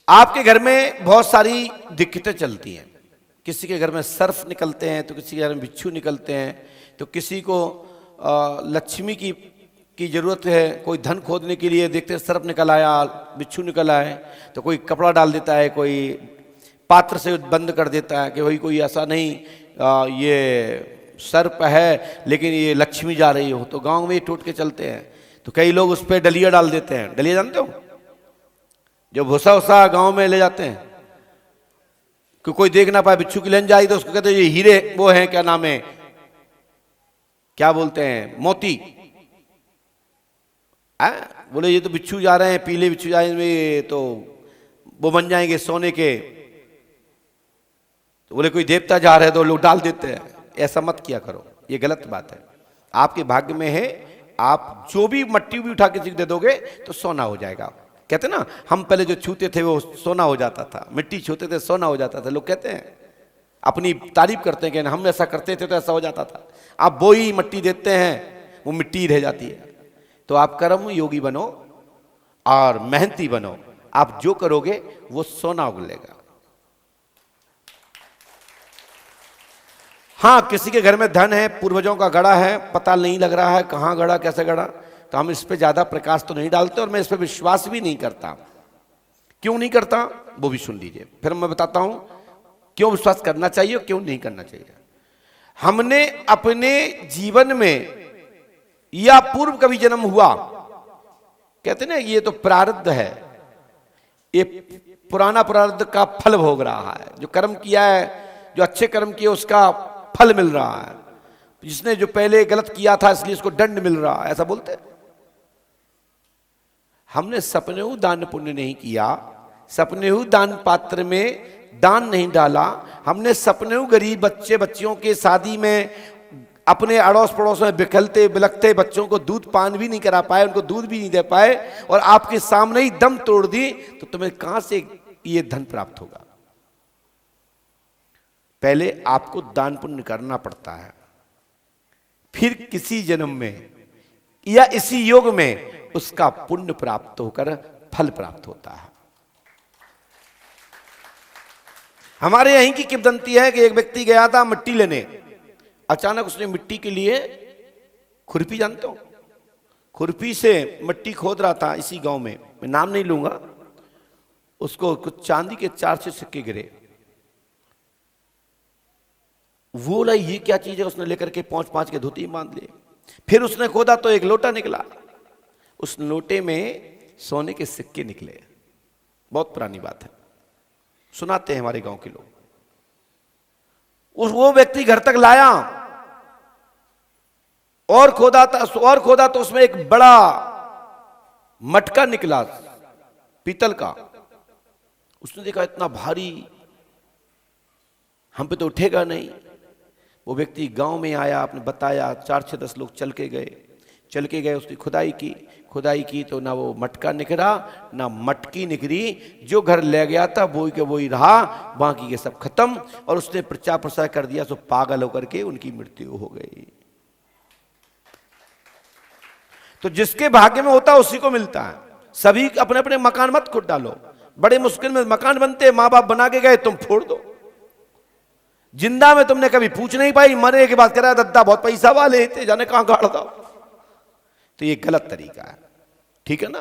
आपके घर में बहुत सारी दिक्कतें चलती हैं। किसी के घर में सर्फ निकलते हैं, तो किसी के घर में बिच्छू निकलते हैं, तो किसी को लक्ष्मी की जरूरत है, कोई धन खोदने के लिए देखते हैं सर्फ निकल आया, बिच्छू निकल आए, तो कोई कपड़ा डाल देता है, कोई पात्र से बंद कर देता है कि भाई कोई ऐसा नहीं ये सर्प है लेकिन ये लक्ष्मी जा रही हो, तो गांव में ये टूट के चलते हैं। तो कई लोग उस पर डलिया डाल देते हैं। डलिया जानते हो, जो भूसा उसा गांव में ले जाते हैं कि कोई देख ना पाए, बिच्छू की लेन जाए तो उसको कहते हैं ये हीरे वो हैं, क्या नाम है, क्या बोलते हैं, मोती। बोले ये तो बिच्छू जा रहे हैं, पीले बिच्छू जा रहे हैं, तो वो बन जाएंगे सोने के। तो बोले कोई देवता जा रहे हैं तो लोग डाल देते हैं। ऐसा मत किया करो, ये गलत बात है। आपके भाग्य में है, आप जो भी मट्टी भी उठा के दे दोगे तो सोना हो जाएगा। कहते ना, हम पहले जो छूते थे वो सोना हो जाता था, मिट्टी छूते थे सोना हो जाता था। लोग कहते हैं, अपनी तारीफ करते हैं कि हम ऐसा करते थे तो ऐसा हो जाता था। आप वो ही मट्टी देते हैं, वो मिट्टी रह जाती है। तो आप कर्म योगी बनो और मेहनती बनो, आप जो करोगे वो सोना उगलेगा। हाँ, किसी के घर में धन है, पूर्वजों का गड़ा है, पता नहीं लग रहा है कहाँ गड़ा कैसे गड़ा, तो हम इस पे ज्यादा प्रकाश तो नहीं डालते और मैं इस पे विश्वास भी नहीं करता। क्यों नहीं करता वो भी सुन लीजिए, फिर मैं बताता हूं क्यों विश्वास करना चाहिए और क्यों नहीं करना चाहिए। हमने अपने जीवन में या पूर्व कभी जन्म हुआ, कहते ना ये तो प्रारब्ध है, ये पुराना प्रारब्ध का फल भोग रहा है। जो कर्म किया है, जो अच्छे कर्म किए उसका फल मिल रहा है, जिसने जो पहले गलत किया था इसलिए उसको दंड मिल रहा है, ऐसा बोलते हैं। हमने सपने दान पुण्य नहीं किया, सपने दान पात्र में दान नहीं डाला, हमने सपने गरीब बच्चे बच्चियों के शादी में अपने अड़ोस पड़ोस में बिखलते बिलखते बच्चों को दूध पान भी नहीं करा पाए, उनको दूध भी नहीं दे पाए और आपके सामने ही दम तोड़ दी, तो तुम्हें कहां से ये धन प्राप्त होगा। पहले आपको दान पुण्य करना पड़ता है, फिर किसी जन्म में या इसी योग में उसका पुण्य प्राप्त होकर फल प्राप्त होता है। हमारे यहीं की किंवदंती है कि एक व्यक्ति गया था मिट्टी लेने, अचानक उसने मिट्टी के लिए खुरपी, जानते हो, खुरपी से मिट्टी खोद रहा था इसी गांव में, मैं नाम नहीं लूंगा, उसको कुछ चांदी के 4 सिक्के गिरे। वो बोला ये क्या चीज है, उसने लेकर के 5 के धोती बांध लिए। फिर उसने खोदा तो एक लोटा निकला, उस लोटे में सोने के सिक्के निकले। बहुत पुरानी बात है, सुनाते हैं हमारे गांव के लोग। वो व्यक्ति घर तक लाया और खोदा तो उसमें एक बड़ा मटका निकला पीतल का। उसने देखा इतना भारी, हम पे तो उठेगा नहीं। वो व्यक्ति गांव में आया, आपने बताया, 4-10 लोग चल के गए, उसकी खुदाई की तो ना वो मटका निकला ना मटकी निकली। जो घर ले गया था वही के वही रहा, बाकी के सब खत्म। और उसने प्रचार प्रसार कर दिया, सो पागल होकर के उनकी मृत्यु हो गई। तो जिसके भाग्य में होता है उसी को मिलता है। सभी अपने अपने मकान मत खुद डालो, बड़े मुश्किल में मकान बनते, माँ बाप बना के गए, तुम फोड़ दो। जिंदा में तुमने कभी पूछ नहीं पाई, मरने के बाद कह रहा है दद्दा बहुत पैसा वाले थे, जाने कहां गाड़ दो। तो ये गलत तरीका है, ठीक है ना।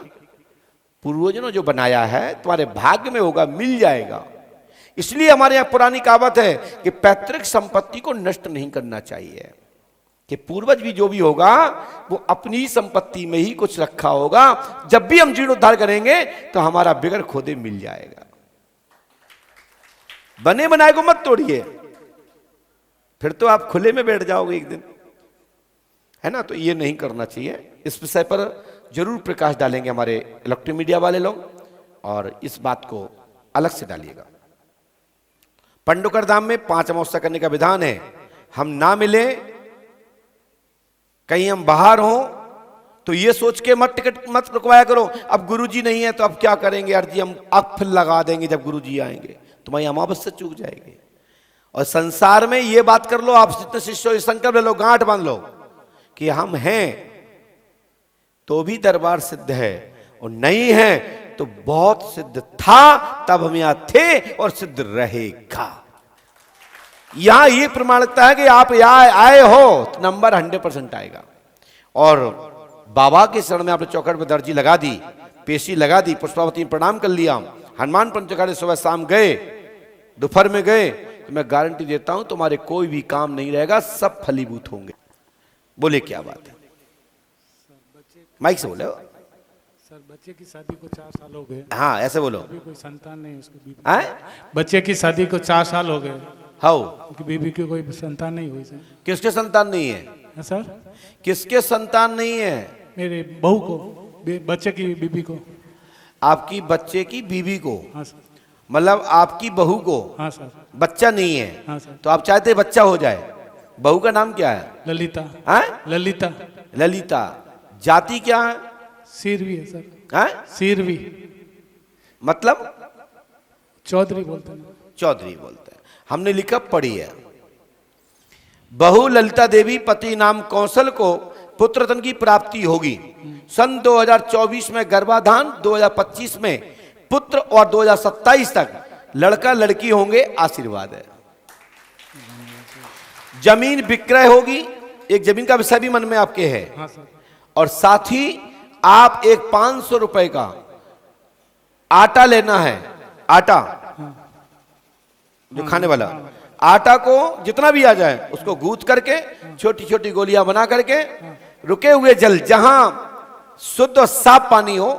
पूर्वजों जो बनाया है तुम्हारे भाग्य में होगा, मिल जाएगा। इसलिए हमारे यहां पुरानी कहावत है कि पैतृक संपत्ति को नष्ट नहीं करना चाहिए, कि पूर्वज भी जो भी होगा वो अपनी संपत्ति में ही कुछ रखा होगा। जब भी हम जीर्णोद्धार करेंगे तो हमारा बिगर खोदे मिल जाएगा। बने बनाए को मत तोड़िए, फिर तो आप खुले में बैठ जाओगे एक दिन, है ना। तो ये नहीं करना चाहिए। इस विषय पर जरूर प्रकाश डालेंगे हमारे इलेक्ट्रॉनिक मीडिया वाले लोग, और इस बात को अलग से डालिएगा। पंडुकर धाम में 5 अमावस्या करने का विधान है। हम ना मिले, कहीं हम बाहर हों, तो ये सोच के मत टिकट मत रुकवाया करो, अब गुरुजी नहीं है तो अब क्या करेंगे यार जी, हम अब फिर लगा देंगे जब गुरुजी आएंगे, तुम्हारी अमावस्या चूक जाएगी। और संसार में ये बात कर लो, आप जितने शिष्य हो संकल्प ले लो, गांठ बांध लो कि हम हैं तो भी दरबार सिद्ध है, और नहीं है तो बहुत सिद्ध था, तब हम यहां थे और सिद्ध रहेगा। यहां यह प्रमाणिकता है कि आप यहां आए हो तो नंबर 100% आएगा। और बाबा के शरण में आपने चौखट पर दर्जी लगा दी, पेशी लगा दी, पुष्पावती में प्रणाम कर लिया, हनुमान पंचकारे सुबह शाम गए, दोपहर में गए, तो मैं गारंटी देता हूं तुम्हारे कोई भी काम नहीं रहेगा, सब फलीभूत होंगे। बोले क्या बात है? माइक से बोले। सर बच्चे की शादी को 4 साल हो गए। हाँ ऐसे बोलो। अभी कोई संतान नहीं उसकी बीबी। बच्चे की शादी को 4 साल हो गए। हाउ बीबी की कोई संतान नहीं हुई सर। किसके संतान नहीं है? सर किसके संतान नहीं है? मेरे बहू को, बच्चे की बीबी को। आपकी बच्चे की बीबी को? हाँ सर। मतलब आपकी बहू को? हाँ सर। बच्चा नहीं है? हाँ सर। तो आप चाहते बच्चा हो जाए। बहू का नाम क्या है? ललिता। ललिता। ललिता। जाति क्या है? सिरवी है सर। सिरवी मतलब चौधरी बोलते हैं। चौधरी बोलते हैं। हमने लिखा पढ़ी है। बहू ललिता देवी पति नाम कौशल को पुत्र रत्न की प्राप्ति होगी। सन 2024 में गर्भाधान, 2025 में पुत्र और 2027 तक लड़का लड़की होंगे। आशीर्वाद है। जमीन विक्रय होगी। एक जमीन का विषय भी मन में आपके है। हाँ सर। और साथ ही आप एक 500 रुपए का आटा लेना है। आटा जो खाने वाला आटा को जितना भी आ जाए उसको गूंथ करके छोटी छोटी गोलियां बना करके रुके हुए जल, जहां शुद्ध और साफ पानी हो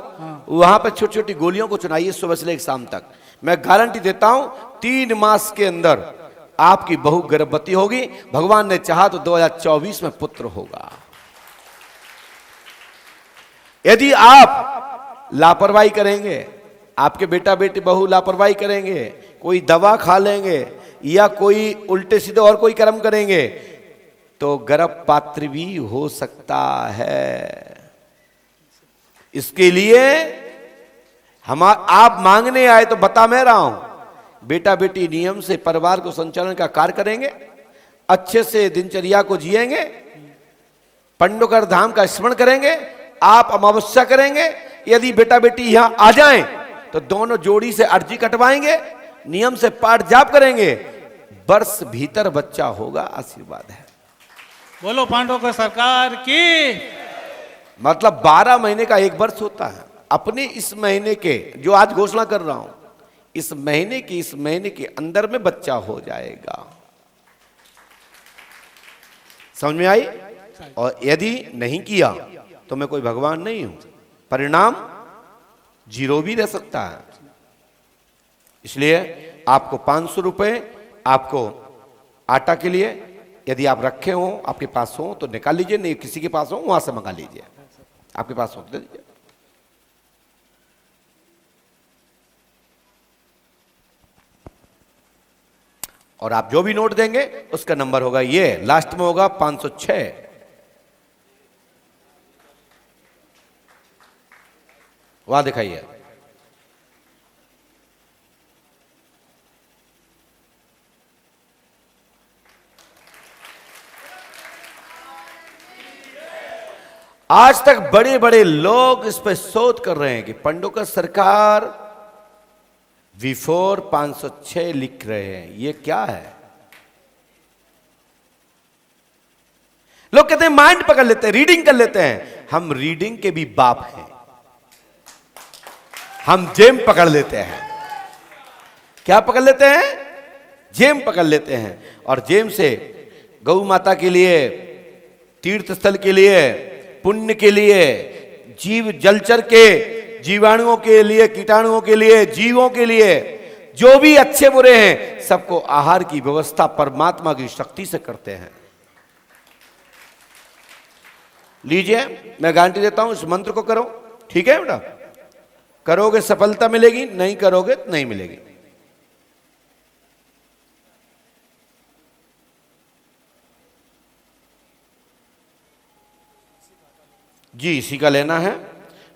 वहां पर छोटी छोटी गोलियों को चुनाइए सुबह से लेकर शाम तक। मैं गारंटी देता हूं 3 मास के अंदर आपकी बहू गर्भवती होगी। भगवान ने चाहा तो 2024 में पुत्र होगा। यदि आप लापरवाही करेंगे, आपके बेटा बेटी बहू लापरवाही करेंगे, कोई दवा खा लेंगे या कोई उल्टे सीधे और कोई कर्म करेंगे तो गर्भपात्र भी हो सकता है। इसके लिए आप मांगने आए तो बता मैं रहा हूं, बेटा बेटी नियम से परिवार को संचालन का कार्य करेंगे, अच्छे से दिनचर्या को जिएंगे, पंडोकर धाम का स्मरण करेंगे, आप अमावस्या करेंगे। यदि बेटा बेटी यहां आ जाएं तो दोनों जोड़ी से अर्जी कटवाएंगे, नियम से पाठ जाप करेंगे, वर्ष भीतर बच्चा होगा। आशीर्वाद है। बोलो पांडव सरकार की। मतलब 12 महीने का एक वर्ष होता है। अपने इस महीने के जो आज घोषणा कर रहा हूं, इस महीने के अंदर में बच्चा हो जाएगा। समझ में आई? और यदि नहीं किया तो मैं कोई भगवान नहीं हूं, परिणाम 0 भी रह सकता है। इसलिए आपको 500 रुपए आपको आटा के लिए यदि आप रखे हो, आपके पास हो तो निकाल लीजिए, नहीं किसी के पास हो वहां से मंगा लीजिए, आपके पास हो तो दे दीजिए। और आप जो भी नोट देंगे उसका नंबर होगा ये, लास्ट में होगा 506। वहां दिखाइए। आज तक बड़े बड़े लोग इस पर शोध कर रहे हैं कि पंडोकर सरकार V4 506 लिख रहे हैं, ये क्या है? लोग कहते हैं माइंड पकड़ लेते हैं, रीडिंग कर लेते हैं। हम रीडिंग के भी बाप हैं। हम जेम पकड़ लेते हैं। क्या पकड़ लेते हैं? जेम पकड़ लेते हैं। और जेम से गौ माता के लिए, तीर्थ स्थल के लिए, पुण्य के लिए, जीव जलचर के जीवाणुओं के लिए, कीटाणुओं के लिए, जीवों के लिए, जो भी अच्छे बुरे हैं सबको आहार की व्यवस्था परमात्मा की शक्ति से करते हैं। लीजिए, मैं गारंटी देता हूं इस मंत्र को करो, ठीक है बेटा? करोगे सफलता मिलेगी, नहीं करोगे नहीं मिलेगी। जी इसी का लेना है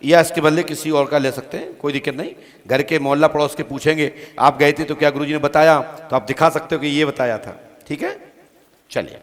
या इसके बदले किसी और का ले सकते हैं, कोई दिक्कत नहीं। घर के मोहल्ला पड़ोस के पूछेंगे आप गए थे तो क्या गुरुजी ने बताया, तो आप दिखा सकते हो कि ये बताया था। ठीक है, चलिए।